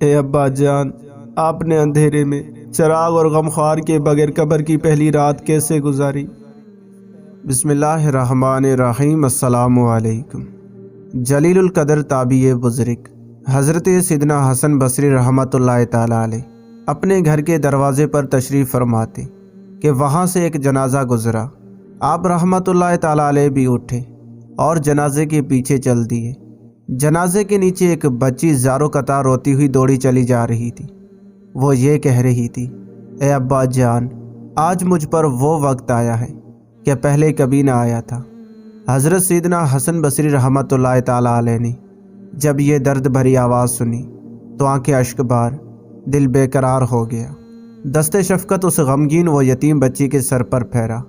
اے ابا جان، آپ نے اندھیرے میں چراغ اور غمخوار کے بغیر قبر کی پہلی رات کیسے گزاری؟ بسم اللہ الرحمن الرحیم۔ السلام علیکم۔ جلیل القدر تابعی بزرگ حضرت سیدنا حسن بصری رحمۃ اللہ تعالی علیہ اپنے گھر کے دروازے پر تشریف فرماتے کہ وہاں سے ایک جنازہ گزرا۔ آپ رحمۃ اللہ تعالی علیہ بھی اٹھے اور جنازے کے پیچھے چل دیے۔ جنازے کے نیچے ایک بچی زارو قطار روتی ہوئی دوڑی چلی جا رہی تھی۔ وہ یہ کہہ رہی تھی، اے ابا جان، آج مجھ پر وہ وقت آیا ہے کہ پہلے کبھی نہ آیا تھا۔ حضرت سیدنا حسن بصری رحمۃ اللہ تعالی علیہ نے جب یہ درد بھری آواز سنی تو آنکھیں اشک بار، دل بے قرار ہو گیا۔ دست شفقت اس غمگین و یتیم بچی کے سر پر پھیرا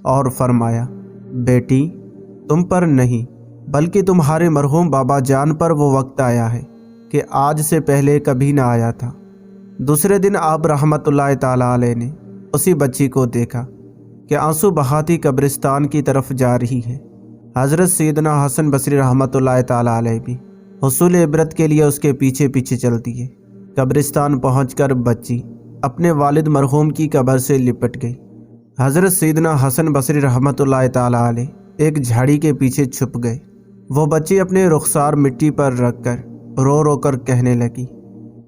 اور فرمایا، بیٹی، تم پر نہیں بلکہ تمہارے مرحوم بابا جان پر وہ وقت آیا ہے کہ آج سے پہلے کبھی نہ آیا تھا۔ دوسرے دن آپ رحمۃ اللہ تعالی علیہ نے اسی بچی کو دیکھا کہ آنسو بہاتی قبرستان کی طرف جا رہی ہے۔ حضرت سیدنا حسن بصری رحمۃ اللہ تعالی علیہ بھی حصول عبرت کے لیے اس کے پیچھے پیچھے چل دیے۔ قبرستان پہنچ کر بچی اپنے والد مرحوم کی قبر سے لپٹ گئی۔ حضرت سیدنا حسن بصری رحمۃ اللہ تعالی علیہ ایک جھاڑی کے پیچھے چھپ گئے۔ وہ بچی اپنے رخسار مٹی پر رکھ کر رو رو کر کہنے لگی،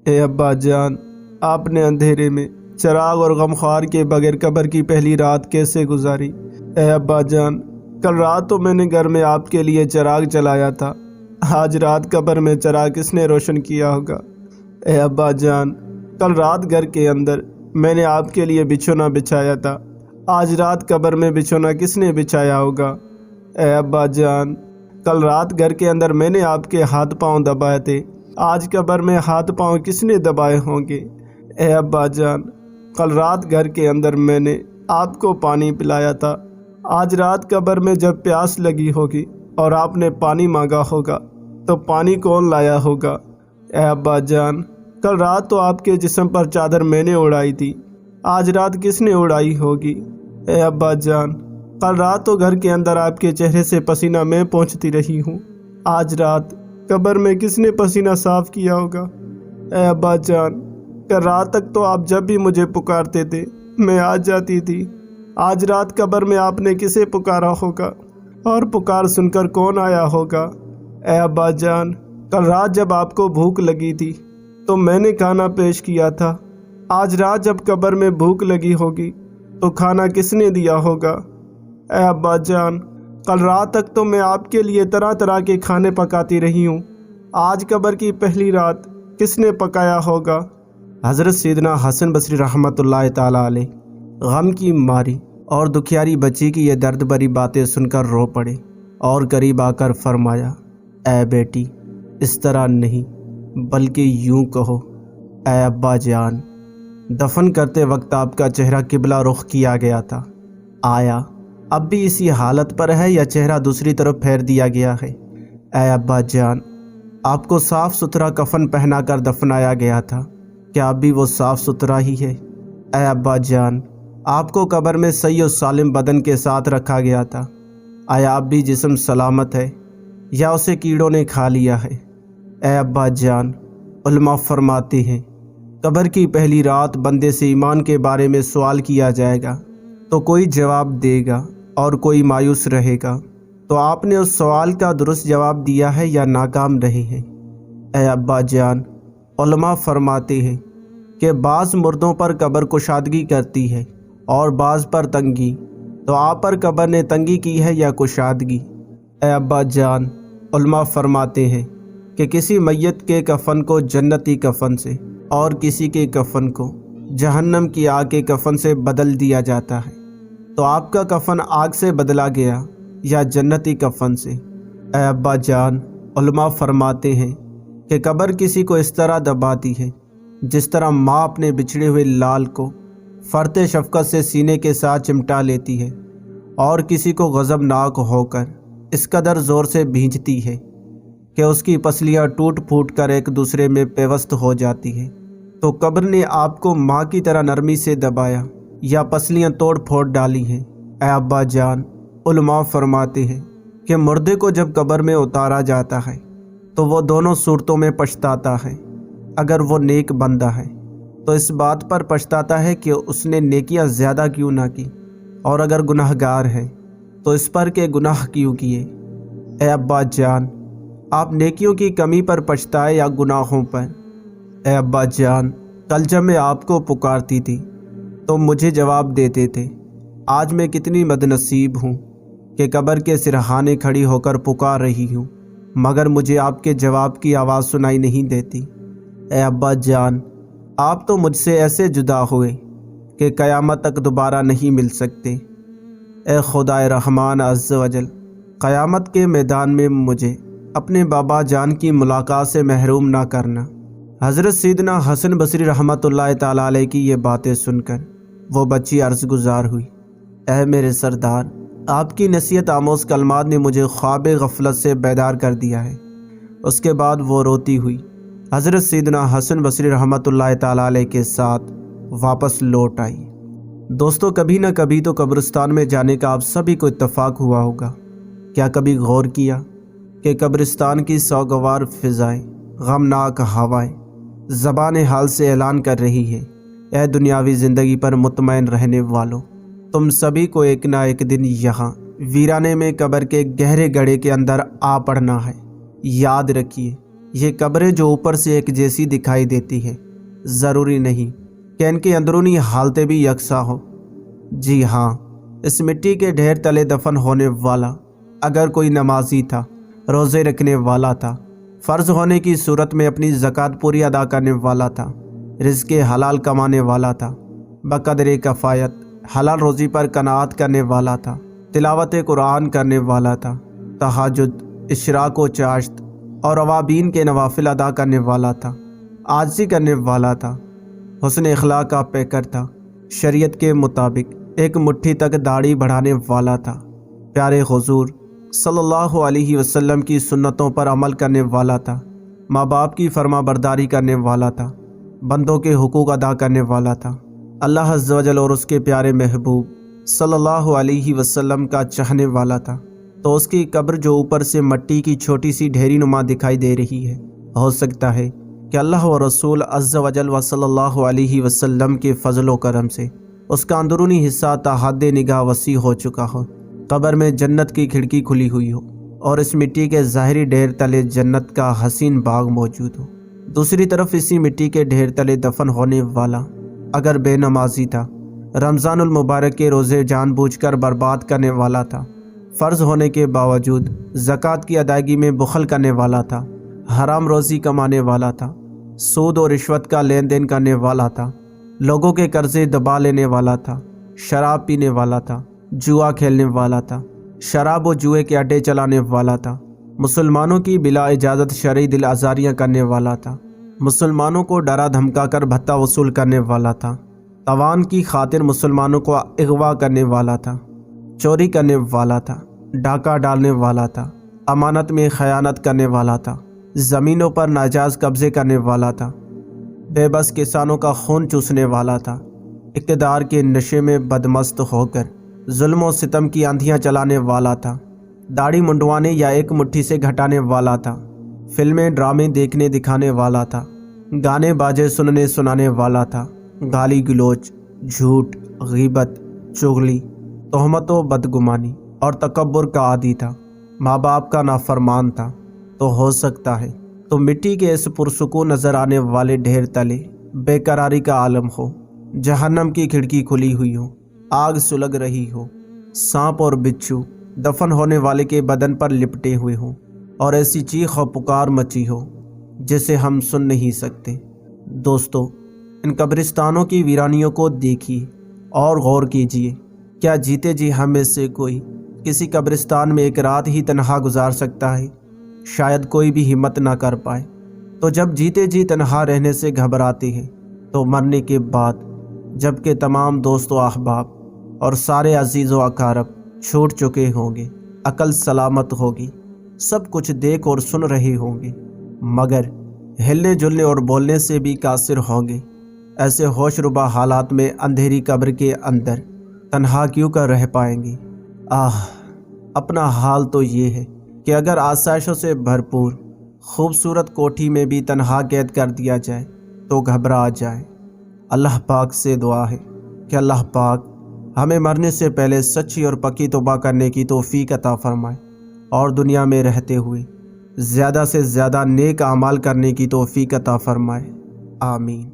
اے ابا جان، آپ نے اندھیرے میں چراغ اور غمخوار کے بغیر قبر کی پہلی رات کیسے گزاری؟ اے ابا جان، کل رات تو میں نے گھر میں آپ کے لیے چراغ جلایا تھا، آج رات قبر میں چراغ کس نے روشن کیا ہوگا؟ اے ابا جان، کل رات گھر کے اندر میں نے آپ کے لیے بچھونا بچھایا تھا، آج رات قبر میں بچھونا کس نے بچھایا ہوگا؟ اے ابا جان، کل رات گھر کے اندر میں نے آپ کے ہاتھ پاؤں دبائے تھے، آج قبر میں ہاتھ پاؤں کس نے دبائے ہوں گے؟ اے ابا جان، کل رات گھر کے اندر میں نے آپ کو پانی پلایا تھا، آج رات قبر میں جب پیاس لگی ہوگی اور آپ نے پانی مانگا ہوگا تو پانی کون لایا ہوگا؟ اے ابا جان، کل رات تو آپ کے جسم پر چادر میں نے اڑائی تھی، آج رات کس نے اڑائی ہوگی؟ اے ابا جان، کل رات تو گھر کے اندر آپ کے چہرے سے پسینہ میں پہنچتی رہی ہوں، آج رات قبر میں کس نے پسینہ صاف کیا ہوگا؟ اے ابا جان، کل رات تک تو آپ جب بھی مجھے پکارتے تھے میں آ جاتی تھی، آج رات قبر میں آپ نے کسے پکارا ہوگا اور پکار سن کر کون آیا ہوگا؟ اے ابا جان، کل رات جب آپ کو بھوک لگی تھی تو میں نے کھانا پیش کیا تھا، آج رات جب قبر میں بھوک لگی ہوگی تو کھانا کس نے دیا ہوگا؟ اے ابا جان، کل رات تک تو میں آپ کے لیے طرح طرح کے کھانے پکاتی رہی ہوں، آج قبر کی پہلی رات کس نے پکایا ہوگا؟ حضرت سیدنا حسن بصری رحمۃ اللہ تعالی علیہ غم کی ماری اور دکھیاری بچی کی یہ درد بھری باتیں سن کر رو پڑے اور قریب آ کر فرمایا، اے بیٹی، اس طرح نہیں بلکہ یوں کہو، اے ابا جان، دفن کرتے وقت آپ کا چہرہ قبلہ رخ کیا گیا تھا، آیا اب بھی اسی حالت پر ہے یا چہرہ دوسری طرف پھیر دیا گیا ہے؟ اے ابا جان، آپ کو صاف ستھرا کفن پہنا کر دفنایا گیا تھا، کیا اب بھی وہ صاف ستھرا ہی ہے؟ اے ابا جان، آپ کو قبر میں صحیح و سالم بدن کے ساتھ رکھا گیا تھا، آیا اب بھی جسم سلامت ہے یا اسے کیڑوں نے کھا لیا ہے؟ اے ابا جان، علماء فرماتے ہیں قبر کی پہلی رات بندے سے ایمان کے بارے میں سوال کیا جائے گا تو کوئی جواب دے گا اور کوئی مایوس رہے گا، تو آپ نے اس سوال کا درست جواب دیا ہے یا ناکام رہے ہیں؟ اے ابا جان، علماء فرماتے ہیں کہ بعض مردوں پر قبر کشادگی کرتی ہے اور بعض پر تنگی، تو آپ پر قبر نے تنگی کی ہے یا کشادگی؟ اے ابا جان، علماء فرماتے ہیں کہ کسی میت کے کفن کو جنتی کفن سے اور کسی کے کفن کو جہنم کی آگ کے کفن سے بدل دیا جاتا ہے، تو آپ کا کفن آگ سے بدلا گیا یا جنتی کفن سے؟ اے ابا جان، علماء فرماتے ہیں کہ قبر کسی کو اس طرح دباتی ہے جس طرح ماں اپنے بچھڑے ہوئے لال کو فرط شفقت سے سینے کے ساتھ چمٹا لیتی ہے اور کسی کو غضبناک ہو کر اس قدر زور سے بھینچتی ہے کہ اس کی پسلیاں ٹوٹ پھوٹ کر ایک دوسرے میں پیوست ہو جاتی ہیں، تو قبر نے آپ کو ماں کی طرح نرمی سے دبایا یا پسلیاں توڑ پھوڑ ڈالی ہیں؟ اے ابا جان، علماء فرماتے ہیں کہ مردے کو جب قبر میں اتارا جاتا ہے تو وہ دونوں صورتوں میں پچھتاتا ہے، اگر وہ نیک بندہ ہے تو اس بات پر پچھتاتا ہے کہ اس نے نیکیاں زیادہ کیوں نہ کی، اور اگر گناہ گار ہے تو اس پر کہ گناہ کیوں کیے۔ اے ابا جان، آپ نیکیوں کی کمی پر پچھتائے یا گناہوں پر؟ اے ابا جان، کل جب میں آپ کو پکارتی تھی تو مجھے جواب دیتے تھے۔ آج میں کتنی بدنصیب ہوں کہ قبر کے سرہانے کھڑی ہو کر پکار رہی ہوں، مگر مجھے آپ کے جواب کی آواز سنائی نہیں دیتی۔ اے ابا جان، آپ تو مجھ سے ایسے جدا ہوئے کہ قیامت تک دوبارہ نہیں مل سکتے۔ اے خدائے رحمان عز و جل، قیامت کے میدان میں مجھے اپنے بابا جان کی ملاقات سے محروم نہ کرنا۔ حضرت سیدنا حسن بصری رحمۃ اللہ تعالیٰ علیہ کی یہ باتیں سن کر وہ بچی عرض گزار ہوئی، اے میرے سردار، آپ کی نصیحت آموز کلمات نے مجھے خواب غفلت سے بیدار کر دیا ہے۔ اس کے بعد وہ روتی ہوئی حضرت سیدنا حسن بصری رحمۃ اللہ تعالیٰ علیہ کے ساتھ واپس لوٹ آئی۔ دوستو، کبھی نہ کبھی تو قبرستان میں جانے کا آپ سبھی کو اتفاق ہوا ہوگا۔ کیا کبھی غور کیا کہ قبرستان کی سوگوار فضائیں، غمناک ہوائیں زبان حال سے اعلان کر رہی ہے، اے دنیاوی زندگی پر مطمئن رہنے والوں، تم سبھی کو ایک نہ ایک دن یہاں ویرانے میں قبر کے گہرے گڑھے کے اندر آ پڑنا ہے۔ یاد رکھیے، یہ قبریں جو اوپر سے ایک جیسی دکھائی دیتی ہے، ضروری نہیں کہ ان کی اندرونی حالتیں بھی یکساں ہوں۔ جی ہاں، اس مٹی کے ڈھیر تلے دفن ہونے والا اگر کوئی نمازی تھا، روزے رکھنے والا تھا، فرض ہونے کی صورت میں اپنی زکوٰۃ پوری ادا کرنے والا تھا، رزق حلال کمانے والا تھا، بقدر کفایت حلال روزی پر قناعت کرنے والا تھا، تلاوت قرآن کرنے والا تھا، تہجد، اشراق و چاشت اور اوابین کے نوافل ادا کرنے والا تھا، عاجزی کرنے والا تھا، حسن اخلاق کا پیکر تھا، شریعت کے مطابق ایک مٹھی تک داڑھی بڑھانے والا تھا، پیارے حضور صلی اللہ علیہ وسلم کی سنتوں پر عمل کرنے والا تھا، ماں باپ کی فرما برداری کرنے والا تھا، بندوں کے حقوق ادا کرنے والا تھا، اللہ عز و جل اور اس کے پیارے محبوب صلی اللہ علیہ وسلم کا چاہنے والا تھا، تو اس کی قبر جو اوپر سے مٹی کی چھوٹی سی ڈھیری نما دکھائی دے رہی ہے، ہو سکتا ہے کہ اللہ و رسول عز و جل و صلی اللہ علیہ وسلم کے فضل و کرم سے اس کا اندرونی حصہ تا حد نگاہ وسیع ہو چکا ہو، قبر میں جنت کی کھڑکی کھلی ہوئی ہو اور اس مٹی کے ظاہری ڈھیر تلے جنت کا حسین باغ موجود ہو۔ دوسری طرف اسی مٹی کے ڈھیر تلے دفن ہونے والا اگر بے نمازی تھا، رمضان المبارک کے روزے جان بوجھ کر برباد کرنے والا تھا، فرض ہونے کے باوجود زکوٰۃ کی ادائیگی میں بخل کرنے والا تھا، حرام روزی کمانے والا تھا، سود و رشوت کا لین دین کرنے والا تھا، لوگوں کے قرضے دبا لینے والا تھا، شراب پینے والا تھا، جوا کھیلنے والا تھا، شراب و جوئے کے اڈے چلانے والا تھا، مسلمانوں کی بلا اجازت شرعی دل آزاریاں کرنے والا تھا، مسلمانوں کو ڈرا دھمکا کر بھتہ وصول کرنے والا تھا، تاوان کی خاطر مسلمانوں کو اغوا کرنے والا تھا، چوری کرنے والا تھا، ڈاکہ ڈالنے والا تھا، امانت میں خیانت کرنے والا تھا، زمینوں پر ناجائز قبضے کرنے والا تھا، بے بس کسانوں کا خون چوسنے والا تھا، اقتدار کے نشے میں بدمست ہو کر ظلم و ستم کی آندھیاں چلانے والا تھا، داڑھی منڈوانے یا ایک مٹھی سے گھٹانے والا تھا، فلمیں ڈرامے دیکھنے دکھانے والا تھا، گانے باجے سننے سنانے والا تھا، گالی گلوچ، جھوٹ، غیبت، چغلی، تہمت و بدگمانی اور تکبر کا عادی تھا، ماں باپ کا نافرمان تھا، تو ہو سکتا ہے تو مٹی کے اس پرسکون نظر آنے والے ڈھیر تلے بے قراری کا عالم ہو، جہنم کی کھڑکی کھلی ہوئی ہو، آگ سلگ رہی ہو، سانپ اور بچھو دفن ہونے والے کے بدن پر لپٹے ہوئے ہوں، اور ایسی چیخ و پکار مچی ہو جسے ہم سن نہیں سکتے۔ دوستو، ان قبرستانوں کی ویرانیوں کو دیکھیے اور غور کیجیے، کیا جیتے جی ہم میں سے کوئی کسی قبرستان میں ایک رات ہی تنہا گزار سکتا ہے؟ شاید کوئی بھی ہمت نہ کر پائے۔ تو جب جیتے جی تنہا رہنے سے گھبراتے ہیں تو مرنے کے بعد جب کہ تمام دوست و احباب اور سارے عزیز و اقارب چھوٹ چکے ہوں گے، عقل سلامت ہوگی، سب کچھ دیکھ اور سن رہے ہوں گے، مگر ہلنے جلنے اور بولنے سے بھی قاصر ہوں گے، ایسے ہوش ربا حالات میں اندھیری قبر کے اندر تنہا کیوں کر رہ پائیں گے؟ اپنا حال تو یہ ہے کہ اگر آسائشوں سے بھرپور خوبصورت کوٹھی میں بھی تنہا قید کر دیا جائے تو گھبرا جائیں۔ اللہ پاک سے دعا ہے کہ اللہ پاک ہمیں مرنے سے پہلے سچی اور پکی توبہ کرنے کی توفیق عطا فرمائے اور دنیا میں رہتے ہوئے زیادہ سے زیادہ نیک اعمال کرنے کی توفیق عطا فرمائے، آمین۔